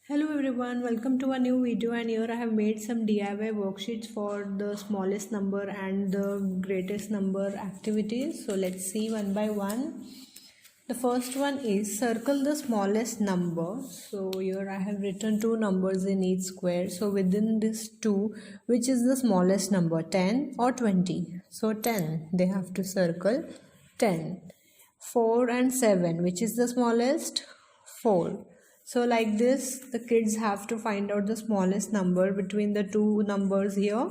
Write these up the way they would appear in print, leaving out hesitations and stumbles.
Hello everyone, welcome to a new video, and here I have made some DIY worksheets for the smallest number and the greatest number activities. So let's see one by one. The first one is circle the smallest number. So here I have written two numbers in each square. So within this two, which is the smallest number, 10 or 20? So 10, they have to circle 10. 4 and 7, which is the smallest? 4. So like this, the kids have to find out the smallest number between the two numbers here.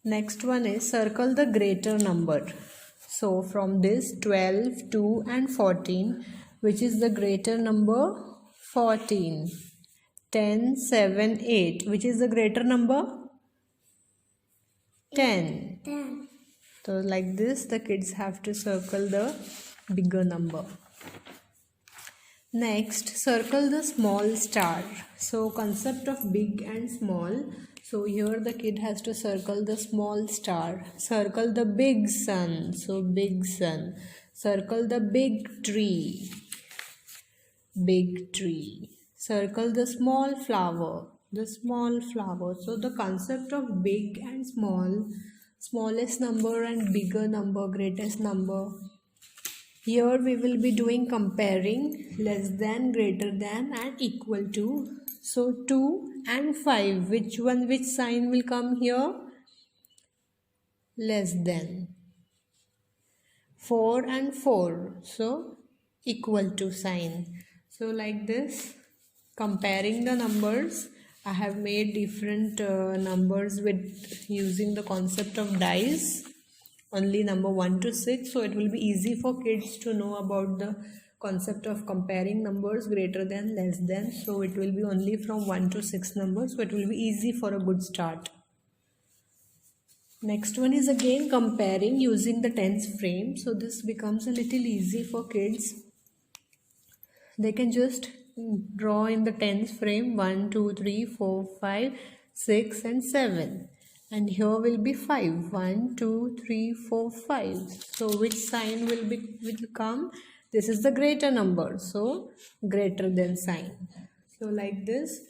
Next one is circle the greater number. So from this 12, 2 and 14, which is the greater number? 14. 10, 7, 8, which is the greater number? 10. 10. So like this, the kids have to circle the bigger number. Next, circle the small star. So concept of big and small. So here the kid has to circle the small star. Circle the big sun. So big sun. Circle the big tree. Big tree. Circle the small flower. The small flower. So the concept of big and small, smallest number and bigger number, greatest number. Here we will be doing comparing less than, greater than and equal to. So 2 and 5, which sign will come here? Less than. 4 and 4, so equal to sign. So like this, comparing the numbers, I have made different numbers with using the concept of dice. Only number 1 to 6, so it will be easy for kids to know about the concept of comparing numbers greater than, less than. So it will be only from 1 to 6 numbers, so it will be easy for a good start. Next one is again comparing using the tens frame. So this becomes a little easy for kids. They can just draw in the tens frame 1, 2, 3, 4, 5, 6 and 7. And here will be 5. 1, 2, 3, 4, 5. So which sign will come? This is the greater number. So greater than sign. So like this,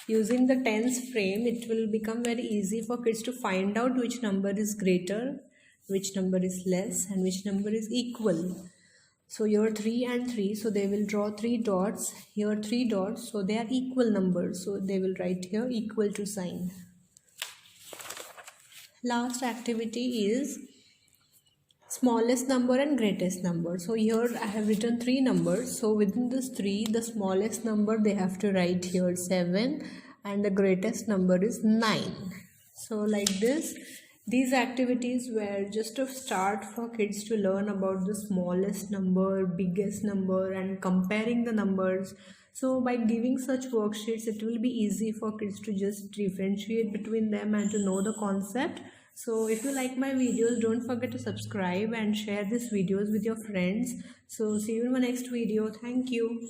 using the tens frame, it will become very easy for kids to find out which number is greater, which number is less, and which number is equal. So here 3 and 3. So they will draw 3 dots. Here 3 dots. So they are equal numbers. So they will write here equal to sign. Last activity is smallest number and greatest number. So here I have written 3 numbers. So within this 3, the smallest number they have to write here 7 and the greatest number is 9. So like this, these activities were just a start for kids to learn about the smallest number, biggest number and comparing the numbers. So by giving such worksheets, it will be easy for kids to just differentiate between them and to know the concept. So if you like my videos, don't forget to subscribe and share these videos with your friends. So see you in my next video. Thank you.